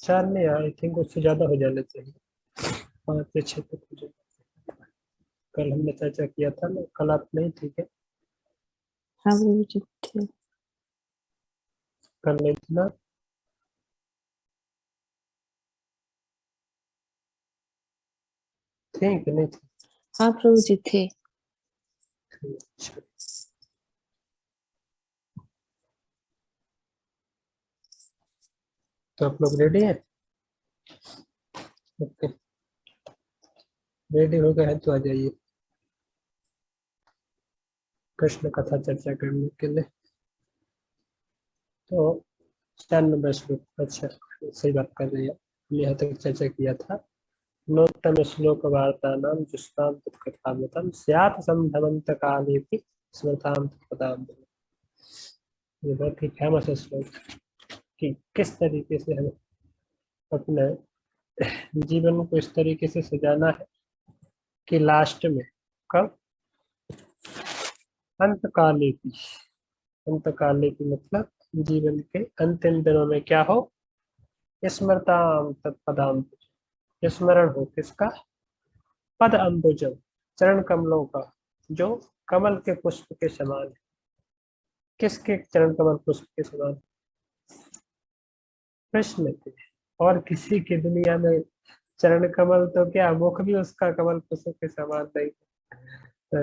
4 नहीं, I think उससे ज्यादा हो जाना चाहिए, 5 से 6 तक हो जाए। कल हमने चर्चा किया था ना, कल आप नहीं थी क्या? हाँ गुरुजी थे। कल नहीं थी ना? थी कि नहीं थी? हाँ प्रभु जी थे। अच्छा। तो आप लोग रेडी हैं? ओके, रेडी हो गए हैं तो आ जाइए कृष्ण कथा चर्चा करने के लिए। तो 4 नंबर श्लोक, अच्छा सही बात कर रही है, यहाँ तक चर्चा किया था। नोत्तम श्लोक वार्ता नाम जुष्टाम तत्कथामृतम स्यात् संभवंत कालेपि स्मृताम तत्पदाम। ये बहुत ही फेमस है श्लोक कि किस तरीके से हमें अपने जीवन को इस तरीके से सजाना है कि लास्ट में, कब? अंतकाले की, अंतकाले की मतलब जीवन के अंतिम दिनों में क्या हो? स्मृताम तत्पदाम, स्मरण हो किसका? पद अम्बुजम, चरण कमलों का, जो कमल के पुष्प के समान है। किसके चरण कमल पुष्प के समान? कृष्ण के। और किसी की दुनिया में चरण कमल तो क्या, मुख भी उसका कमल पुष्प के समान नहीं है।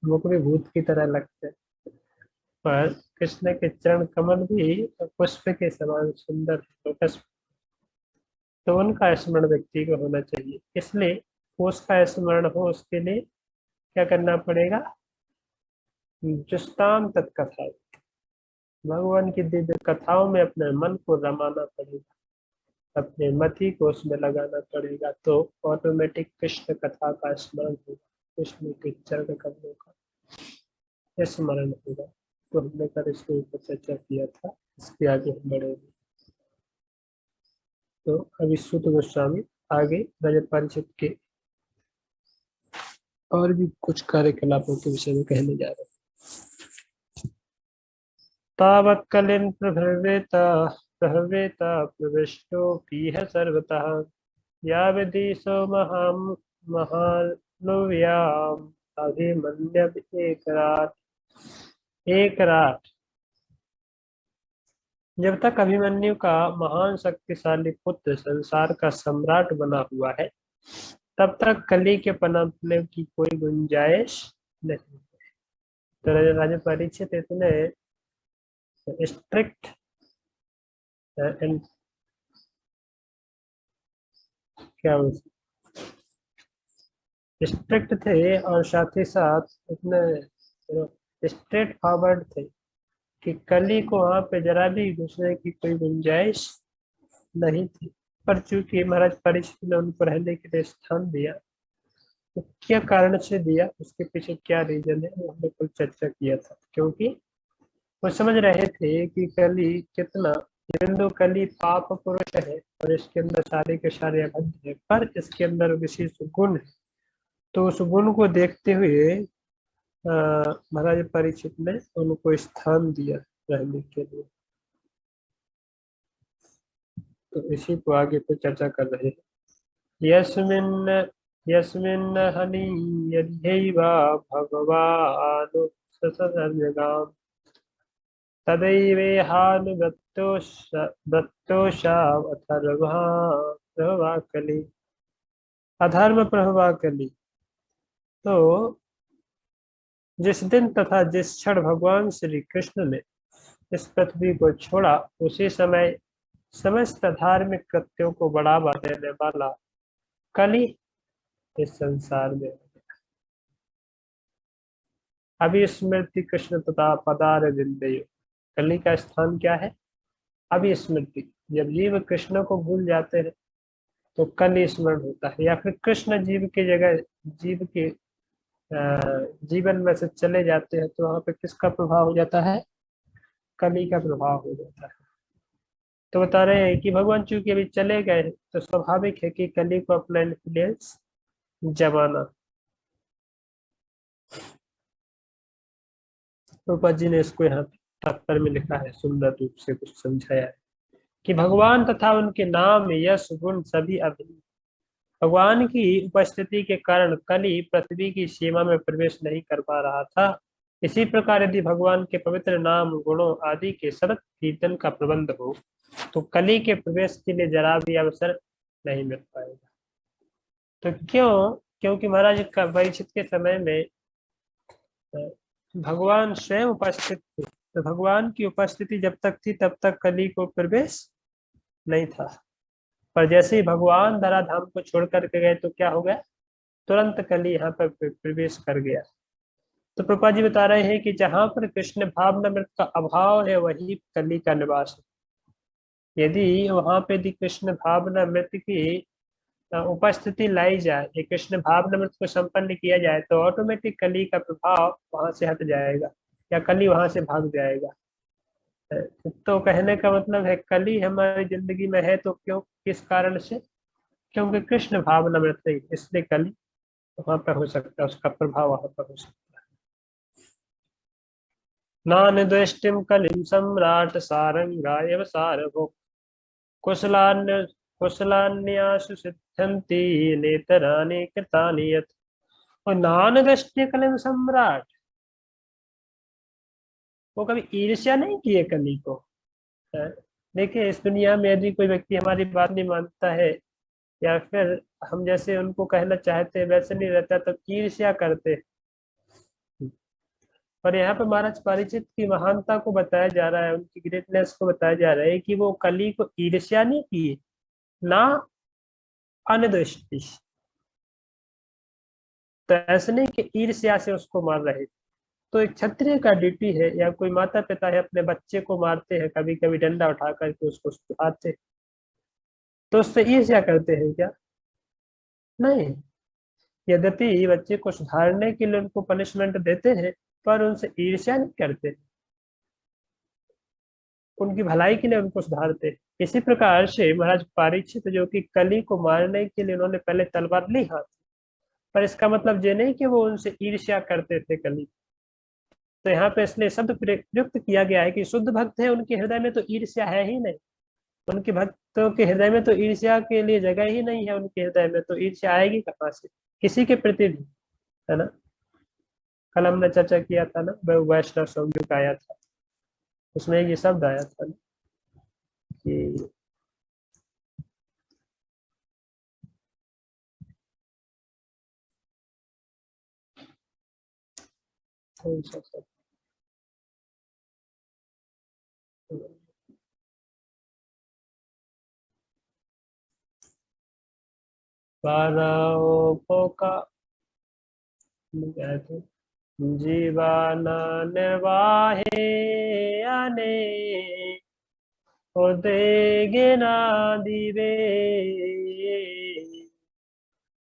मुख भी भूत की तरह लगते हैं, पर कृष्ण के चरण कमल भी पुष्प के समान सुंदर है, लोटस। तो उनका स्मरण व्यक्ति को होना चाहिए, इसलिए उसका स्मरण हो उसके लिए क्या करना पड़ेगा? जुस्ताम तत्कथा, भगवान की दिव्य कथाओं में अपने मन को रमाना पड़ेगा, अपने मति को उसमें लगाना पड़ेगा, तो ऑटोमेटिक कृष्ण कथा का स्मरण होगा, कृष्ण के चरण कमलों का स्मरण होगा। तो हमने कल इसके ऊपर चर्चा किया था, इसके आगे हम बढ़ेंगे। तो अभी सूत गोस्वामी आगे रजत परिषद के और भी कुछ कार्यकलापों के विषय में कहने जा रहे हैं। तावत्कलिन् प्रभवेत प्रविष्टोऽपीह सर्वतः यावदीशो महानुव्याम् अभिमन्यव एकराट। जब तक अभिमन्यु का महान शक्तिशाली पुत्र संसार का सम्राट बना हुआ है, तब तक कली के पनपने की कोई गुंजाइश नहीं। तो राजा परीक्षित इतने स्ट्रिक्ट एंड क्या स्ट्रिक्ट थे, और साथ ही साथ इतने स्ट्रेट फॉरवर्ड थे कि कली को वहां पे जरा भी घुसने की कोई गुंजाइश नहीं थी। पर चूंकि महाराज परीक्षित ने उनको रहने के लिए स्थान दिया, तो क्या कारण से दिया, उसके पीछे क्या रीजन है, वो हमने कुछ चर्चा किया था। क्योंकि वो समझ रहे थे कि कली कितना, हिंदू कली पाप पुरुष है और इसके अंदर सारे के सारे अभद्र है, पर इसके अंदर विशेष गुण है। तो उस गुण को देखते हुए महाराज परीक्षित ने उनको स्थान दिया रहने के लिए। तो इसी को आगे पे चर्चा कर रहे हैं। यस्मिन् यस्मिन् हनीयद्यैव भगवान् ससर्जगाम् तदैवेहानुगत्तोषा कली। अधर्म प्रभवा कली। तो जिस दिन तथा जिस क्षण भगवान श्री कृष्ण ने इस पृथ्वी को छोड़ा, उसी समय समस्त धार्मिक कृत्यों को बढ़ावा देने वाला कली इस संसार में। अभी स्मृति कृष्ण तथा पदार विंदय, कली का स्थान क्या है? अभी स्मृति। जब जीव कृष्ण को भूल जाते हैं तो कली स्मरण होता है, या फिर कृष्ण जीव की जगह जीव के जीवन में से चले जाते हैं, तो वहां पे किसका प्रभाव हो जाता है? कली का प्रभाव हो जाता है। तो बता रहे हैं कि भगवान चूंकि अभी चले गए, तो स्वाभाविक है कि कली को अपना इन्फ्लुएंस जमाना। रूपा जी ने इसको यहाँ तात्पर्य में लिखा है, सुंदर रूप से कुछ समझाया है। कि भगवान तथा उनके नाम यश गुण सभी अभिन्न। भगवान की उपस्थिति के कारण कली पृथ्वी की सीमा में प्रवेश नहीं कर पा रहा था। इसी प्रकार यदि भगवान के पवित्र नाम गुणों आदि के सतत कीर्तन का प्रबंध हो तो कली के प्रवेश के लिए जरा भी अवसर नहीं मिल पाएगा। तो क्यों? क्योंकि महाराज का परीक्षित के समय में भगवान स्वयं उपस्थित थे। तो भगवान की उपस्थिति जब तक थी तब तक कली को प्रवेश नहीं था, पर जैसे ही भगवान धराधाम को छोड़ करके गए तो क्या हो गया? तुरंत कली यहाँ पर प्रवेश कर गया। तो प्रभुपाद जी बता रहे हैं कि जहां पर कृष्ण भावनामृत का अभाव है वही कली का निवास है। यदि वहां पे यदि कृष्ण भावनामृत की उपस्थिति लाई जाए, ये कृष्ण भावनामृत को संपन्न किया जाए तो ऑटोमेटिक कली का प्रभाव वहां से हट जाएगा या कली वहां से भाग जाएगा। तो कहने का मतलब है कली हमारी जिंदगी में है तो क्यों, किस कारण से? क्योंकि कृष्ण भावनामृत नहीं, इसलिए कली वहां पर हो सकता है, उसका प्रभाव वहां पर हो सकता है। नान द्वेष्टिम कलिम सम्राट सारंगायव सारभो कुशलान्य कुशलान्यासु सिद्धंति नेतराणि कृतानि यत्। और नान दृष्टि कलिम सम्राट, वो कभी ईर्ष्या नहीं किए कली को। है? देखिए इस दुनिया में यदि कोई व्यक्ति हमारी बात नहीं मानता है या फिर हम जैसे उनको कहना चाहते हैं वैसे नहीं रहता तो ईर्ष्या करते हैं। पर यहाँ पे महाराज परिचित की महानता को बताया जा रहा है, उनकी ग्रेटनेस को बताया जा रहा है कि वो कली को ईर्ष्या नहीं की, ना अनदृष्टि। तो ऐसे नहीं कि ईर्ष्या से उसको मार रहे। तो एक क्षत्रिय का ड्यूटी है, या कोई माता पिता है अपने बच्चे को मारते हैं, कभी कभी डंडा उठा करके उसको सुधारते हैं, तो उससे ईर्ष्या करते हैं क्या? नहीं। यद्यपि बच्चे को सुधारने के लिए उनको पनिशमेंट देते हैं पर उनसे ईर्ष्या नहीं करते, उनकी भलाई के लिए उनको सुधारते हैं। इसी प्रकार से महाराज परीक्षित जो कि कली को मारने के लिए उन्होंने पहले तलवार ली हाथ, पर इसका मतलब ये नहीं कि वो उनसे ईर्ष्या करते थे कली। तो यहाँ पे इसलिए शब्द प्रयुक्त किया गया है कि शुद्ध भक्त है उनके हृदय में तो ईर्ष्या है ही नहीं। उनके भक्तों के हृदय में तो ईर्ष्या के लिए जगह ही नहीं है, उनके हृदय में तो ईर्ष्या आएगी कहाँ से किसी के प्रति भी, है ना? कल हमने चर्चा किया था ना वैष्णव संयुग आया था, उसमें ये शब्द आया था ना कि कौन सा शब्द? परोपका जीवन निर्वाहे अने उदेगिना दिवे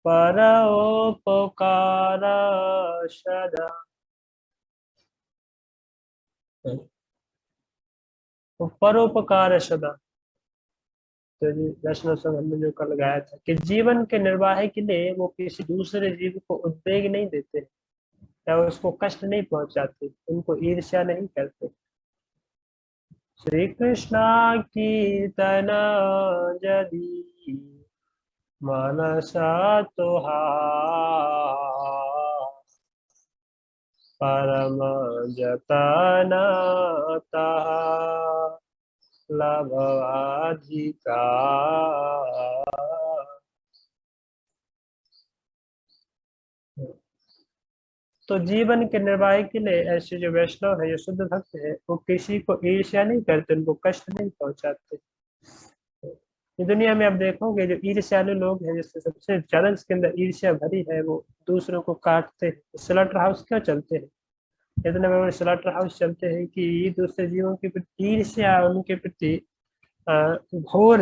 परोपकार सदा। परोपकार सदा। तो जी वैष्णव संघ हमने जो कल गाया था कि जीवन के निर्वाह के लिए वो किसी दूसरे जीव को उद्वेग नहीं देते या उसको कष्ट नहीं पहुंचाते, उनको ईर्ष्या नहीं करते। श्री कृष्णा कीर्तन यदि मनसा तुहार परम जतन तहा लभवाधिकार। तो जीवन के निर्वाह के लिए ऐसे जो वैष्णव है, जो शुद्ध भक्त है, वो किसी को ईर्ष्या नहीं करते, उनको कष्ट नहीं पहुंचाते। ये दुनिया में आप देखोगे जो ईर्ष्यालु लोग हैं, जिससे सबसे ज्यादा इसके अंदर ईर्ष्या भरी है, वो दूसरों को काटते हैं। स्लॉटर हाउस क्यों चलते हैं? इतने बड़े स्लॉटर हाउस चलते हैं कि दूसरे जीवों के प्रति ईर्ष्या, उनके प्रति घोर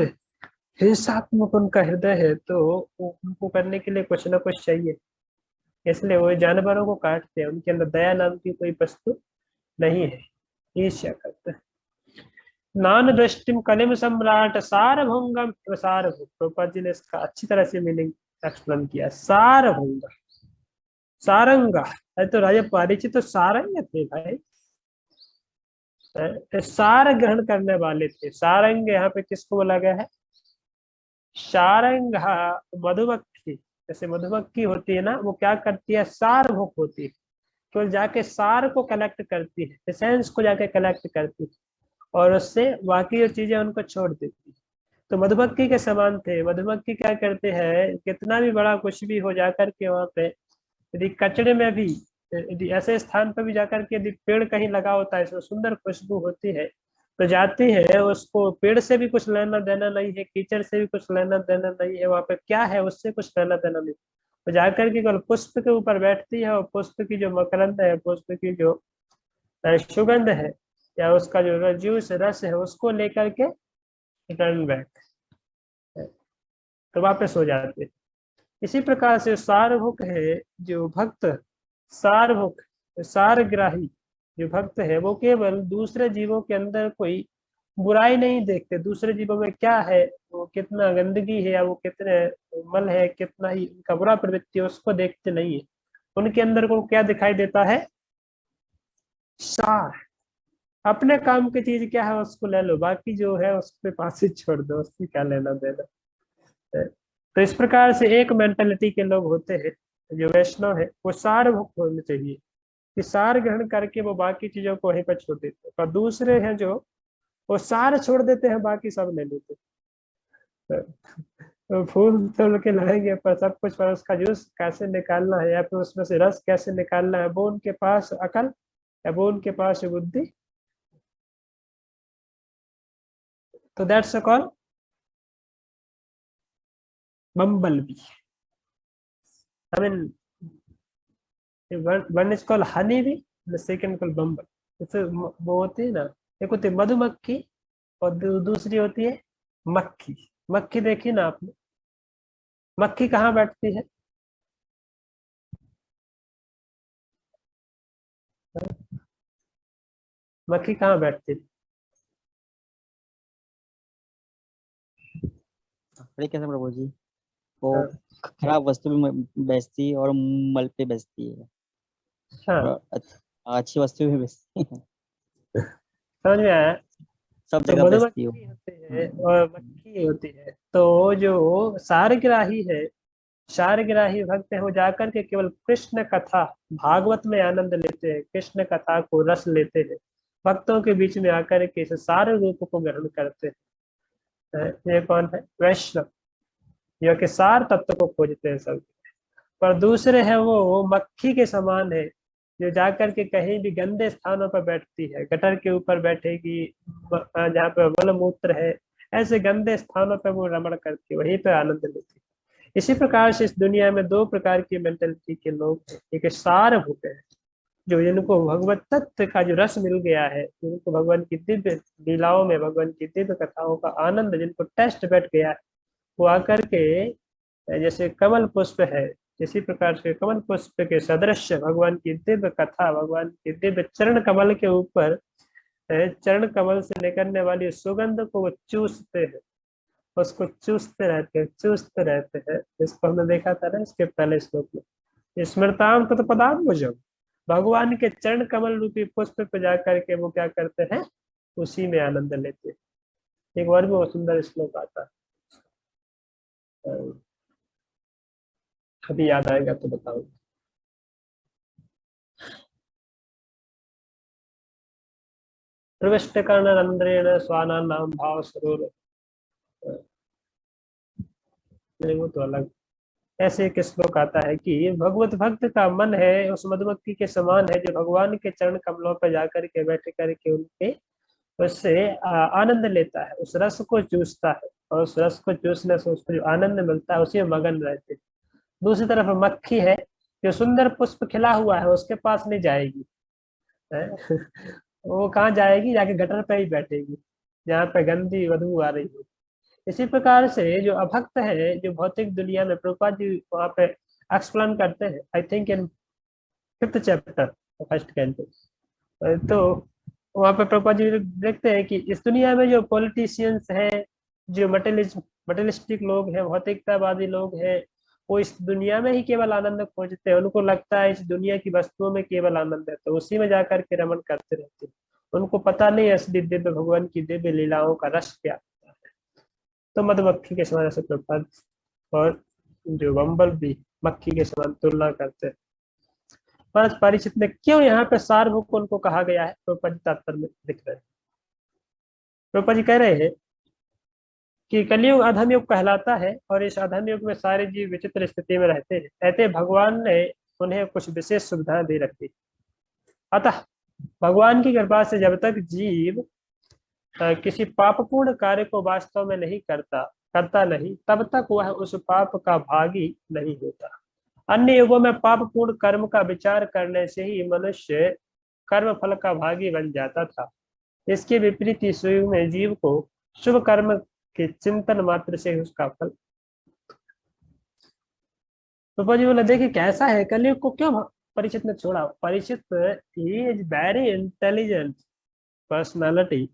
हिंसात्मक उनका हृदय है, तो उनको करने के लिए कुछ ना कुछ चाहिए, इसलिए वो जानवरों को काटते हैं। उनके अंदर दया नाम की कोई वस्तु नहीं है, ईर्ष्या करते हैं। नान दृष्टिम कलिम सम्राट सारभंगम। सारभंग, प्रभुपाद जी ने इसका अच्छी तरह से मीनिंग एक्सप्लेन किया। सारभंग, सारंगा, अरे तो राजा परिचित तो सारंग थे भाई, सार ग्रहण करने वाले थे। सारंग यहाँ पे किसको बोला गया है? सारंगा मधुमक्खी। जैसे मधुमक्खी होती है ना, वो क्या करती है? सारभुक होती है। तो जाके सार को कलेक्ट करती है, एसेंस को जाके कलेक्ट करती है, और उससे बाकी जो चीजें उनको छोड़ देती है। तो मधुमक्खी के समान थे। मधुमक्खी क्या करते हैं, कितना भी बड़ा कुछ भी हो जाकर के वहां पे, यदि कचरे में भी, यदि ऐसे स्थान पर भी जाकर के यदि पेड़ कहीं लगा होता है, इसमें सुंदर खुशबू होती है, तो जाती है, उसको पेड़ से भी कुछ लेना देना नहीं है, कीचड़ से भी कुछ लेना देना नहीं है, वहां पे क्या है उससे कुछ लेना देना नहीं। तो जाकर के केवल पुष्प के ऊपर बैठती है, और पुष्प की जो मकरंद है, पुष्प की जो सुगंध है, या उसका जो जूस रस है, उसको लेकर के रिटर्न बैक, तो वापस हो जाते हैं। इसी प्रकार से सारभुक है जो भक्त, सारभुक, सारग्राही जो भक्त है, वो केवल दूसरे जीवों के अंदर कोई बुराई नहीं देखते। दूसरे जीवों में क्या है, वो कितना गंदगी है, या वो कितने मल है, कितना ही उनका बुरा प्रवृत्ति है, उसको देखते नहीं है। उनके अंदर को क्या दिखाई देता है? सार। अपने काम की चीज क्या है, उसको ले लो, बाकी जो है उसके पास ही छोड़ दो, उससे क्या लेना देना है। तो इस प्रकार से एक मेंटेलिटी के लोग होते हैं जो वैष्णव है, वो सारभुक्त होने चाहिए, कि सार ग्रहण करके वो बाकी चीजों को वहीं पर छोड़ देते हैं। और दूसरे हैं जो वो सार छोड़ देते हैं, बाकी सब ले लेते हैं। तो फूल तोड़ के लाएंगे, पर सब कुछ, पर उसका जूस कैसे निकालना है, या फिर उसमें से रस कैसे निकालना है, वो उनके पास अकल, या वो उनके पास बुद्धि। तो that's a call bumble bee. I mean, one is called honey bee, the second called bumble. जैसे वो होती है ना, एक होती है मधुमक्खी, और दूसरी होती है मक्खी। मक्खी देखी ना आपने? मक्खी कहाँ बैठती है? मक्खी कहाँ बैठती है? हरे कृष्ण प्रभु जी। वो हाँ। खराब वस्तु भी बेचती है और मल पे बेचती है, हाँ, और अच्छी वस्तु भी बेचती है। समझ में आया? सब तो जगह बेचती हो। मधुमक्खी होती है और मक्खी होती है। तो जो सारग्राही है, सारग्राही भक्त है, वो जाकर के केवल कृष्ण कथा, भागवत में आनंद लेते हैं, कृष्ण कथा को रस लेते हैं, भक्तों के बीच में आकर के इस सारे रूप को ग्रहण करते हैं। ये कौन है? वैष्णव, जो कि सार तत्व को खोजते हैं सब। पर दूसरे हैं वो मक्खी के समान है, जो जाकर के कहीं भी गंदे स्थानों पर बैठती है, गटर के ऊपर बैठेगी, जहाँ पे मल मूत्र है, ऐसे गंदे स्थानों पर वो रमण करती है, वहीं पे आनंद लेती है। इसी प्रकार से इस दुनिया में दो प्रकार की मेंटेलिटी के लोग हैं। एक सारभूत है, जो जिनको भगवत तत्व का जो रस मिल गया है, जिनको भगवान की दिव्य लीलाओं में, भगवान की दिव्य कथाओं का आनंद जिनको टेस्ट बैठ गया है, वो आकर के, जैसे कमल पुष्प है, इसी प्रकार से कमल पुष्प के सदृश भगवान की दिव्य कथा, भगवान के दिव्य चरण कमल के ऊपर, चरण कमल से निकलने वाली सुगंध को वो चूसते हैं, उसको चूसते रहते हैं। इसको हमने देखा था ना इसके पहले श्लोक में, स्मृताम तो पदाम भुजम, भगवान के चरण कमल रूपी पुष्प पे जाकर के वो क्या करते हैं? उसी में आनंद लेते हैं। एक बार भी वो सुंदर श्लोक आता है, कभी याद आएगा तो बताओ। प्रविष्ट कर्ण रंध्रेण स्वाना नाम भाव सरोर, वो तो अलग। ऐसे एक श्लोक आता है कि भगवत भक्त का मन है उस मधुमक्खी के समान है, जो भगवान के चरण कमलों पर जाकर के बैठ करके उनके, उससे आनंद लेता है, उस रस को चूसता है, और उस रस को चूसने से उसको जो आनंद मिलता है उसी में मगन रहते हैं। दूसरी तरफ मक्खी है, जो सुंदर पुष्प खिला हुआ है उसके पास नहीं जाएगी, है? वो कहाँ जाएगी? जाके गटर पे ही बैठेगी, जहाँ पे गंदी बदबू आ रही है। इसी प्रकार से जो अभक्त है, जो भौतिक दुनिया में, प्रभुपाद जी वहाँ पे एक्सप्लेन करते हैं, I think in 5th chapter, first canto. तो वहाँ पे प्रभुपाद जी देखते हैं कि इस दुनिया में जो पॉलिटिशियंस हैं, जो मटेरियलिस्टिक लोग हैं, भौतिकतावादी लोग हैं, वो इस दुनिया में ही केवल आनंद खोजते हैं। उनको लगता है इस दुनिया की वस्तुओं में केवल आनंद है, तो उसी में जाकर के रमन करते रहते हैं। उनको पता नहीं असली दिव्य भगवान की दिव्य लीलाओं का रस क्या होता है। तो मधुमक्खी के समान ऐसे प्रपद और जो बम्बल भी मक्खी के समान तुलना करते हैं। महाराज परीक्षित में क्यों यहाँ पे सार्वभौम उनको कहा गया है, प्रभुपाद जी तात्पर्य में लिख रहे हैं। प्रभुपाद जी कह रहे हैं कि कलयुग अधम युग कहलाता है और इस अधम युग में सारे जीव विचित्र स्थिति में रहते हैं। कहते भगवान ने उन्हें कुछ विशेष सुविधाएं दे रखी। अतः भगवान की कृपा से जब तक जीव किसी पापपूर्ण कार्य को वास्तव में नहीं करता नहीं, तब तक वह उस पाप का भागी नहीं होता। अन्य युगों में पापपूर्ण कर्म का विचार करने से ही मनुष्य कर्म फल का भागी बन जाता था। इसके विपरीत इस युग में जीव को शुभ कर्म के चिंतन मात्र से ही उसका फल। तो जी बोला देखिए कैसा है, कलयुग को क्यों परीक्षित ने छोड़ा। Parikshit is very intelligent personality,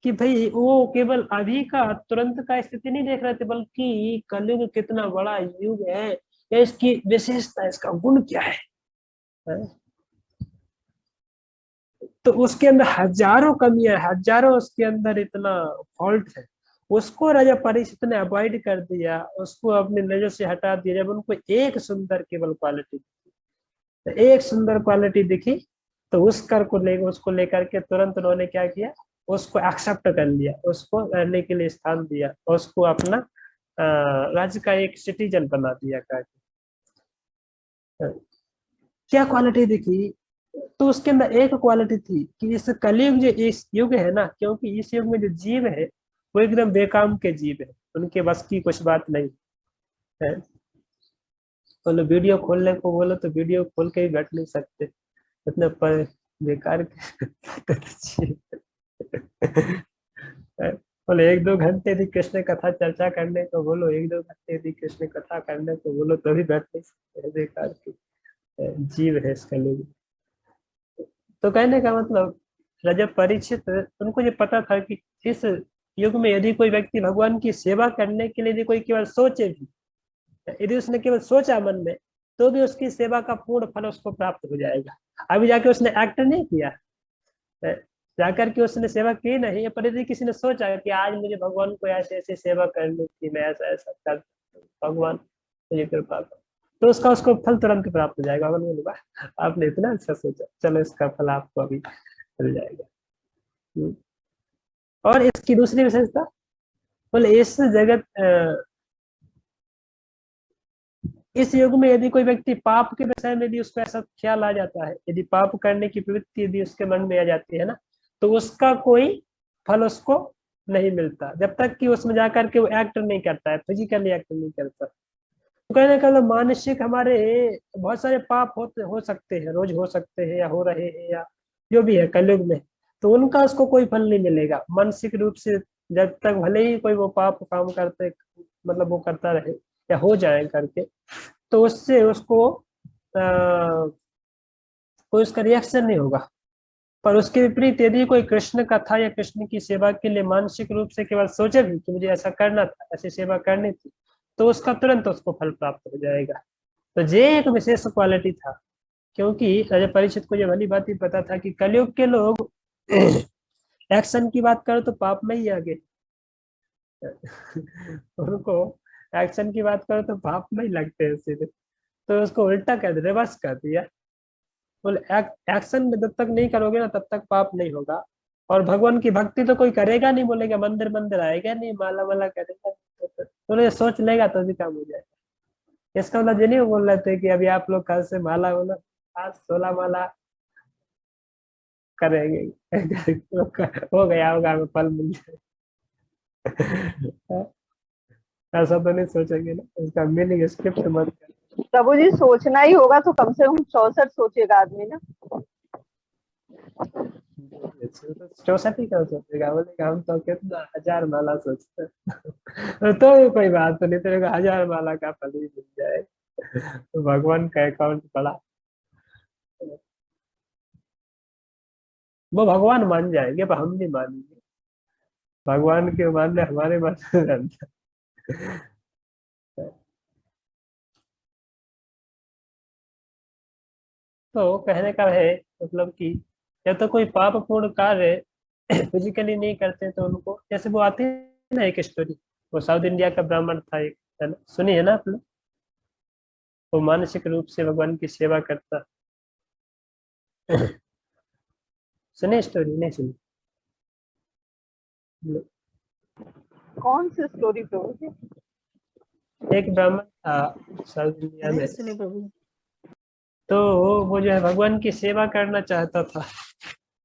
कि भाई वो केवल अभी का तुरंत का स्थिति नहीं देख रहे थे, बल्कि कलयुग कितना बड़ा युग है, या इसकी विशेषता, इसका गुण क्या है? तो उसके अंदर हजारों कमियां, हजारों उसके अंदर इतना फॉल्ट है, उसको राजा परीक्षित ने अवॉइड कर दिया, उसको अपनी नजर से हटा दिया। जब उनको एक सुंदर केवल क्वालिटी, एक सुंदर क्वालिटी दिखी, तो उसको लेकर के तुरंत उन्होंने क्या किया, उसको एक्सेप्ट कर लिया, उसको रहने के लिए स्थान दिया, उसको अपना राज्य का एक सिटीजन बना दिया। क्या क्वालिटी दिखी? तो उसके अंदर एक क्वालिटी थी कि इस कलयुग जो इस युग है ना, क्योंकि इस युग में जो जीव है वो एकदम बेकाम के जीव है, उनके बस की कुछ बात नहीं है। बोलो वीडियो खोलने को बोलो तो वीडियो खोल के ही बैठ नहीं सकते, इतना पर बेकार बोलो 1-2 घंटे यदि कृष्ण कथा चर्चा करने को बोलो, 1-2 घंटे यदि कृष्ण कथा करने को बोलो तो भी बैठ नहीं सकते, बेकार की जीव है इसका लोग। तो कहने का मतलब राजा परीक्षित, उनको ये पता था कि इस युग में यदि कोई व्यक्ति भगवान की सेवा करने के लिए यदि कोई केवल सोचे भी, यदि उसने केवल सोचा मन में, तो भी उसकी सेवा का पूर्ण फल उसको प्राप्त हो जाएगा। अभी जाके उसने एक्ट नहीं किया, जाकर के उसने सेवा की नहीं, पर यदि किसी ने सोचा कि आज मुझे भगवान को ऐसे ऐसे सेवा करनी थी, मैं ऐसा ऐसा कर, भगवान मुझे कृपा करो, तो उसको फल तुरंत प्राप्त हो जाएगा। भगवान बोले वाह आपने इतना अच्छा सोचा, चलो इसका फल आपको अभी मिल जाएगा। और इसकी दूसरी विशेषता, बोले इस युग में यदि कोई व्यक्ति पाप के विषय में भी उसको ऐसा ख्याल आ जाता है, यदि पाप करने की प्रवृत्ति यदि उसके मन में आ जाती है ना, तो उसका कोई फल उसको नहीं मिलता, जब तक कि उसमें जाकर के वो एक्ट नहीं करता है, फिजिकली एक्ट नहीं करता। तो कहने का मतलब मानसिक हमारे बहुत सारे पाप हो सकते हैं, रोज हो सकते हैं या हो रहे हैं, या जो भी है कलयुग में, तो उनका उसको कोई फल नहीं मिलेगा मानसिक रूप से। जब तक भले ही कोई वो पाप काम करते, मतलब वो करता रहे या हो जाए करके, तो उससे उसको कोई उसका रिएक्शन नहीं होगा। पर उसके विपरीत यदि कोई कृष्ण कथा या कृष्ण की सेवा के लिए मानसिक रूप से केवल सोचे भी कि मुझे ऐसा करना था, ऐसी सेवा करनी थी, तो उसका तुरंत उसको फल प्राप्त हो जाएगा। तो ये एक विशेष क्वालिटी था, क्योंकि राजा परीक्षित को ये भली बात ही पता था कि कलयुग के लोग एक्शन की बात करो तो पाप में ही आगे उनको एक्शन की बात करो तो पाप में ही लगते हैं सीधे। तो उसको उल्टा कर दिया, रिवर्स कर दिया। बोले एक्शन में जब तक नहीं करोगे ना तब तक पाप नहीं होगा। और भगवान की भक्ति तो कोई करेगा नहीं, बोलेगा मंदिर मंदिर आएगा नहीं, माला वाला करेगा, तो ये सोच लेगा तो भी काम हो जाएगा। इसका मतलब ये नहीं बोल रहे थे कि अभी आप लोग कल से माला वाला, आज 16 माला करेंगे हो गया होगा, हमें फल मिल जाए। ऐसा तो नहीं सोचेंगे ना, इसका मीनिंग स्क्रिप्ट मत कर। प्रभु जी सोचना ही होगा तो कम से कम 64 सोचेगा आदमी ना। 64 ही कहाँ सोचेगा, बोलेगा हम तो कितना 1000 माला सोचते तो भी कोई बात तो नहीं, तेरे को 1000 माला का फल ही मिल जाए, तो भगवान का अकाउंट बड़ा, वो भगवान मान जाएंगे पर हम नहीं मानेंगे, भगवान के मानने हमारे मन में रहता है। तो कहने का है मतलब कि या तो कोई पापपूर्ण कार्य फिजिकली नहीं करते तो उनको, जैसे वो आती है ना एक स्टोरी, वो साउथ इंडिया का ब्राह्मण था एक, है ना, सुनी है ना आपने? वो मानसिक रूप से भगवान की सेवा करता। सुने स्टोरी? नहीं सुनी? कौन सी स्टोरी प्रभु जी? एक ब्राह्मण था साउथ इंडिया में, नहीं सुने प्रभु। तो वो जो है भगवान की सेवा करना चाहता था,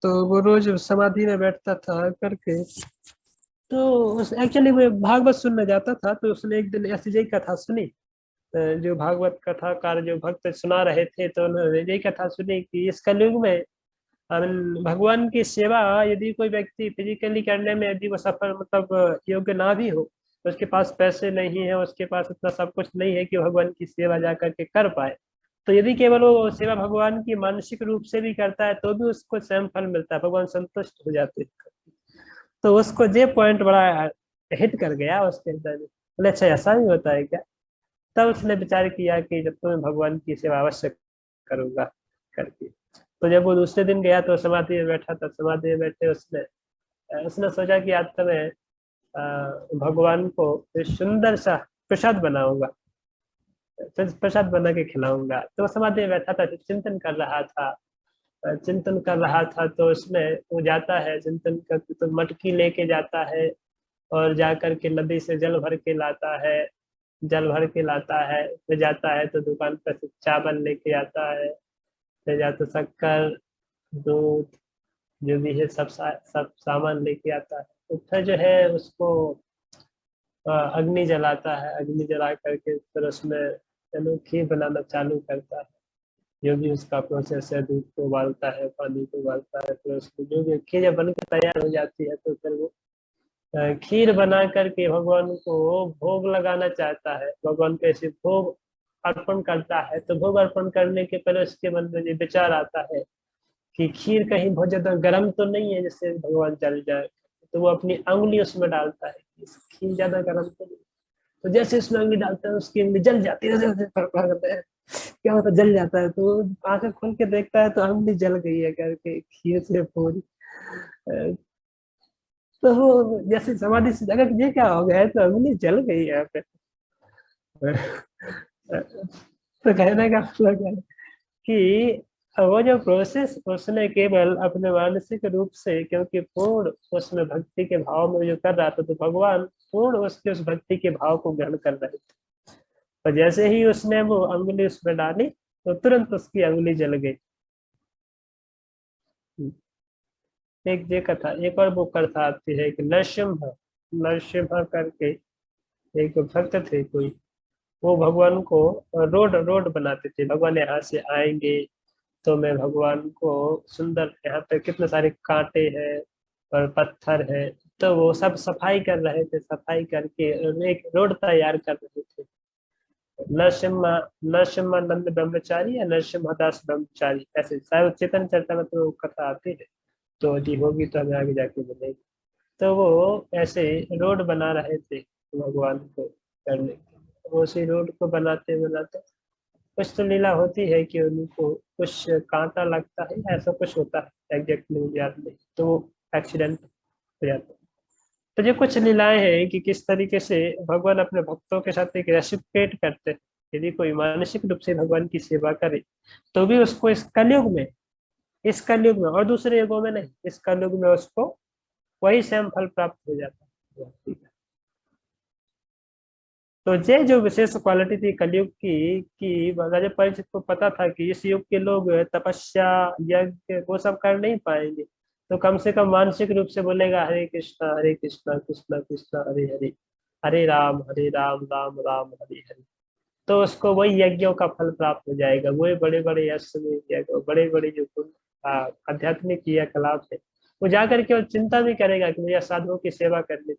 तो वो रोज समाधि में बैठता था करके। तो उस एक्चुअली वो भागवत सुनने जाता था, तो उसने एक दिन ऐसी यही कथा सुनी। जो भागवत कथाकार जो भक्त सुना रहे थे, तो उन्होंने यही कथा सुनी कि इस कलयुग में भगवान की सेवा यदि कोई व्यक्ति फिजिकली करने में यदि वो सफल मतलब योग्य ना भी हो, तो उसके पास पैसे नहीं है, उसके पास इतना सब कुछ नहीं है कि भगवान की सेवा जा करके कर पाए, तो यदि केवल वो सेवा भगवान की मानसिक रूप से भी करता है तो भी उसको स्वयं फल मिलता है, भगवान संतुष्ट हो जाते हैं। तो उसको ये पॉइंट बड़ा हिट कर गया उसके अंदर में, बोले अच्छा ऐसा भी होता है क्या? तब उसने विचार किया कि जब तो मैं भगवान की सेवा अवश्य करूंगा करके। तो जब वो दूसरे दिन गया तो समाधि में बैठा था, समाधि में बैठे उसने उसने सोचा कि आज तो मैं भगवान को एक सुंदर सा प्रसाद बनाऊंगा, प्रसाद बना के खिलाऊंगा। तो वो समाधि में बैठा था, चिंतन कर रहा था, चिंतन कर रहा था। तो उसमें वो जाता है चिंतन कर, तो मटकी लेके जाता है और जा करके नदी से जल भर के लाता है, जल भर के लाता है, फिर जाता है तो दुकान पर से चावल लेके आता है, फिर जाता शक्कर, दूध, जो भी है सब सामान लेके आता है। तो फिर जो है उसको अग्नि जलाता है, अग्नि जला करके फिर उसमें चलो खीर बनाना चालू करता है। जो भी उसका प्रोसेस है, दूध को उबालता है, पानी को उबालता है, फिर उसको जो भी खीर जब बन के तैयार हो जाती है तो फिर वो खीर बना करके भगवान को भोग लगाना चाहता है, भगवान को ऐसे भोग अर्पण करता है। तो भोग अर्पण करने के पहले उसके मन में ये विचार आता है कि खीर कहीं बहुत ज्यादा गर्म तो नहीं है जिससे भगवान जल जाए। तो वो अपनी उंगली उसमें डालता है कि खीर ज्यादा गर्म तो नहीं। तो जैसे उसमें उंगली डालता है उसकी उंगली जल जाती है, करता है क्या होता है, जल जाता है। तो आंखें खोल के देखता है तो उंगली जल गई है करके खीर से पूरी। तो वो जैसे समाधि से जगह ये क्या हो गया है, तो उंगली जल गई है पे। तो कहने का मतलब है कि वो जो प्रोसेस उसने केवल अपने मानसिक रूप से, क्योंकि पूर्ण उसमें भक्ति के भाव में जो कर रहा था, तो भगवान पूर्ण उसके उस भक्ति के भाव को ग्रहण कर रहे थे। और जैसे ही उसने वो अंगुली उसमें डाली तो तुरंत उसकी अंगुली जल गई। एक ये कथा, एक और वो कथा आती है कि नरसिम्हा, नरसिम्हा करके एक भक्त थे कोई, वो भगवान को रोड रोड बनाते थे। भगवान यहाँ से आएंगे तो मैं भगवान को सुंदर, यहाँ पे कितने सारे कांटे हैं और पत्थर है, तो वो सब सफाई कर रहे थे, सफाई करके एक रोड तैयार कर रहे थे। नरसिम्हा, नरसिम्हानंद ब्रह्मचारी या नरसिम्हादास ब्रह्मचारी, ऐसे शायद चेतन चर्चा में तो कथा आती है, तो यदि होगी तो हमें आगे जाके मिलेगी। तो वो ऐसे रोड बना रहे थे भगवान को करने के, वो उसी रोड को बनाते बनाते कुछ तो लीला होती है कि उनको कुछ कांटा लगता है, ऐसा कुछ होता है, एग्जैक्टली मुझे याद नहीं, तो एक्सीडेंट हो जाता है। तो ये कुछ लीलाएं हैं कि किस तरीके से भगवान अपने भक्तों के साथ एक रेसिप्रोकेट करते हैं। यदि कोई मानसिक रूप से भगवान की सेवा करे तो भी उसको इस कलयुग में, इस कलयुग में और दूसरे युगों में नहीं, इस कलयुग में उसको वही सेम फल प्राप्त हो जाता है। तो ये जो विशेष क्वालिटी थी कलयुग की, कि राजा परीक्षित को पता था कि इस युग के लोग तपस्या, यज्ञ वो सब कर नहीं पाएंगे, तो कम से कम मानसिक रूप से बोलेगा हरे कृष्णा कृष्णा कृष्णा हरे हरे, हरे राम राम राम हरे हरे, तो उसको वही यज्ञों का फल प्राप्त हो जाएगा। वही बड़े बड़े अश्वमेध यज्ञ, बड़े बड़े जो आध्यात्मिक क्रियाकलाप है, वो जाकर के और चिंता भी करेगा कि मुझे साधुओं की सेवा करनी,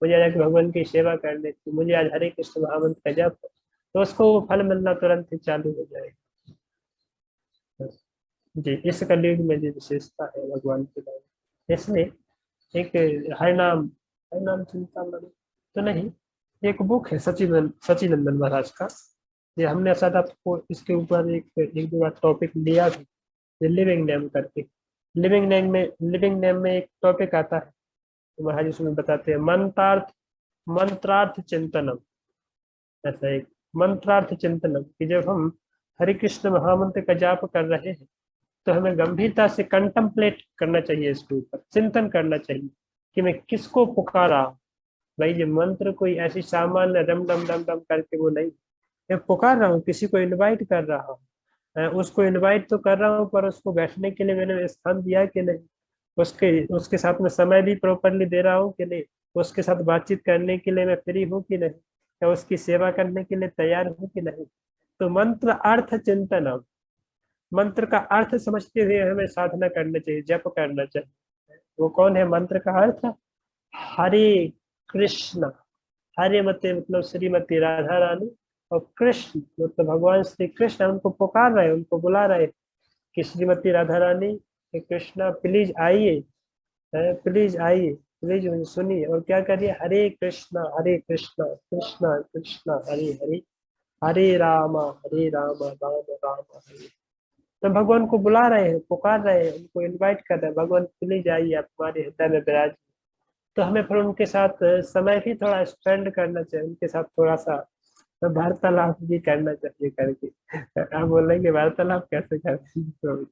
मुझे आज भगवान की सेवा करनी थी, मुझे आज हरे कृष्ण महामंत्र का जप, तो उसको वो फल मिलना तुरंत ही चालू हो जाएगा। जी, इस कलयुग में जो विशेषता है भगवान की नाम, इसमें एक हर नाम चिंतामणि तो नहीं, एक बुक है सचिनंदन महाराज का, ये हमने शायद आपको इसके ऊपर एक एक दो बार टॉपिक लिया भी, लिविंग नेम करके, लिविंग नेम में एक टॉपिक आता है, तो महाराज उसमें बताते हैं मंत्रार्थ चिंतनम। ऐसा एक मंत्रार्थ चिंतनम कि जब हम हरे कृष्ण महामंत्र का जाप कर रहे हैं तो हमें गंभीरता से कंtemplate करना चाहिए, इसके ऊपर चिंतन करना चाहिए कि मैं किसको पुकार रहा हूँ। भाई ये मंत्र कोई ऐसी सामान्य रम डम डम डम करके वो नहीं, मैं पुकार रहा हूँ, किसी को इनवाइट कर रहा हूँ। उसको इनवाइट तो कर रहा हूँ, पर उसको बैठने के लिए मैंने स्थान दिया कि नहीं, उसके उसके साथ में समय भी प्रॉपरली दे रहा हूँ कि नहीं, उसके साथ बातचीत करने के लिए मैं फ्री हूँ कि नहीं, या उसकी सेवा करने के लिए तैयार हूँ कि नहीं। तो मंत्र अर्थ चिंतन, मंत्र का अर्थ समझते हुए हमें साधना करना चाहिए, जप करना चाहिए। वो कौन है मंत्र का अर्थ? हरे कृष्ण, हरे मते मतलब श्रीमती राधा रानी, और कृष्ण मतलब भगवान श्री कृष्ण, उनको पुकार रहे, उनको बुला रहे कि श्रीमती राधा रानी, कि कृष्णा प्लीज आइए, प्लीज आइए, प्लीज मुझे सुनिए, और क्या करिए, हरे कृष्णा कृष्णा कृष्णा हरे हरे, हरे राम राम राम हरे। तो भगवान को बुला रहे हैं, पुकार रहे हैं, उनको इनवाइट कर रहे हैं, भगवान प्लीज आइए, आप हमारे हृदय में विराज। तो हमें फिर उनके साथ समय भी थोड़ा स्पेंड करना चाहिए, उनके साथ थोड़ा सा वार्तालाप भी करना चाहिए करके। आप बोलेंगे वार्तालाप कैसे करते हैं?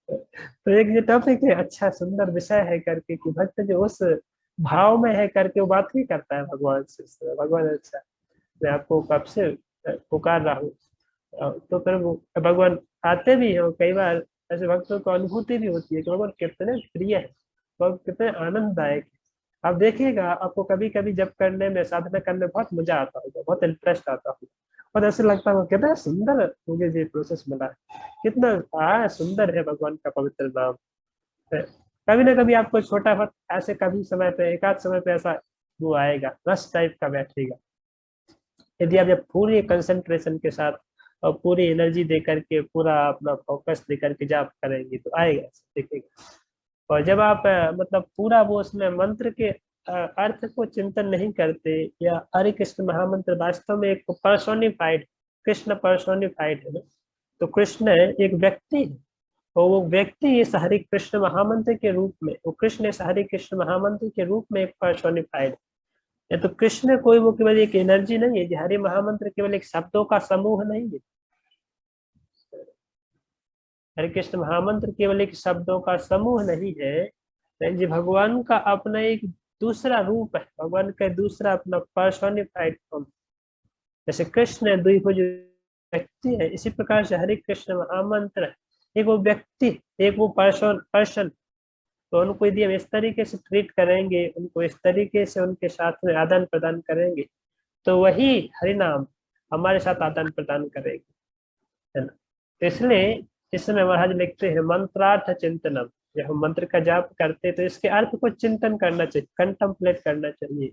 तो एक ये टॉपिक है, अच्छा सुंदर विषय है करके, कि भक्त जो उस भाव में है करके वो बात ही करता है भगवान से। भगवान अच्छा, मैं आपको कब से पुकार रहा हूँ। तो फिर वो भगवान आते भी हैं, और कई बार ऐसे भक्तों को अनुभूति भी होती है कि भगवान कितने प्रिय है, भगवान कितने आनंददायक है। आप देखिएगा, आपको कभी कभी जब करने में, साधना करने में बहुत मजा आता होगा, बहुत इंटरेस्ट आता होगा, और ऐसे लगता है कितना सुंदर मुझे ये प्रोसेस मिला है, कितना सुंदर है भगवान का पवित्र नाम है। कभी ना कभी आपको छोटा बहुत ऐसे कभी समय पे, एक आध समय पे ऐसा वो आएगा, रस टाइप का बैठेगा। यदि आप जब पूरी कंसंट्रेशन के साथ और पूरी एनर्जी दे करके, पूरा अपना फोकस दे करके जाप करेंगे तो आएगा, देखिएगा। और जब आप मतलब पूरा वो उसमें मंत्र के अर्थ को चिंतन नहीं करते, या हरे कृष्ण महामंत्र वास्तव में एक पर्सोनिफाइड, कृष्ण पर्सोनिफाइड है ना, तो कृष्ण एक व्यक्ति है, और वो व्यक्ति इस हरे कृष्ण महामंत्र के रूप में, वो कृष्ण इस हरे कृष्ण महामंत्र के रूप में एक पर्सोनिफाइड है। तो कृष्ण कोई वो केवल एक एनर्जी नहीं है, हरे महामंत्र केवल एक शब्दों का समूह नहीं है, हरे कृष्ण महामंत्र केवल एक शब्दों का समूह नहीं है, जी भगवान का अपना एक दूसरा रूप है, भगवान का दूसरा अपना पर्सोनिफाइड फॉर्म। जैसे कृष्ण द्विभुज व्यक्ति है, इसी प्रकार से हरे कृष्ण महामंत्र है, एक वो व्यक्ति, एक वो पर्सन। तो उनको यदि हम इस तरीके से ट्रीट करेंगे, उनको इस तरीके से उनके साथ में आदान प्रदान करेंगे, तो वही हरिनाम हमारे साथ आदान प्रदान करेगी, है ना। तो इसलिए इस समय महाराज लिखते हैं मंत्रार्थ चिंतनम, जब हम मंत्र का जाप करते हैं तो इसके अर्थ को चिंतन करना चाहिए, कंtemplate करना चाहिए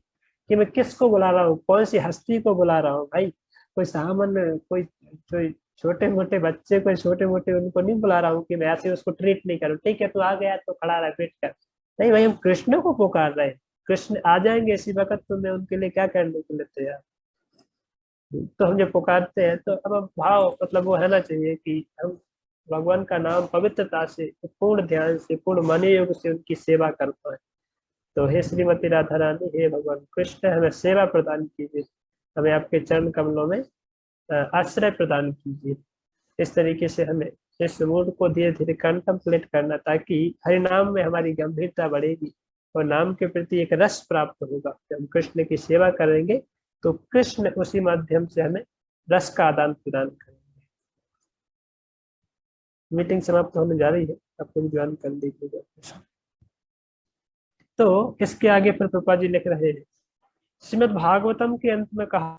कि मैं किसको बुला रहा हूँ, कौन सी हस्ती को बुला रहा हूँ। भाई कोई सामान्य, कोई छोटे मोटे बच्चे, कोई छोटे मोटे उनको नहीं बुला रहा हूँ कि मैं ऐसे उसको ट्रीट नहीं करूँ, ठीक है तू आ गया तो खड़ा रह बैठ कर, नहीं भाई हम कृष्ण को पुकार रहे हैं, कृष्ण आ जाएंगे इसी वक्त, तो मैं उनके लिए क्या करने के लिए तैयार। तो हम जब पुकारते हैं तो अब भाव मतलब वो रहना चाहिए कि हम भगवान का नाम पवित्रता से, पूर्ण ध्यान से, पूर्ण मन योग से उनकी सेवा कर पाए। तो हे श्रीमती राधा रानी, हे भगवान कृष्ण, हमें सेवा प्रदान कीजिए, हमें आपके चरण कमलों में आश्रय प्रदान कीजिए। इस तरीके से हमें इस मूड को धीरे धीरे कंtemplate करना, ताकि हरि नाम में हमारी गंभीरता बढ़ेगी और नाम के प्रति एक रस प्राप्त होगा। जब हम कृष्ण की सेवा करेंगे तो कृष्ण उसी माध्यम से हमें रस का आदान प्रदान करेंगे। मीटिंग समाप्त होने जा रही है, आप लोग ज्वाइन कर लीजिएगा। तो इसके आगे फिर प्रभुपाद जी लिख रहे हैं, श्रीमद् भागवतम के अंत में कहा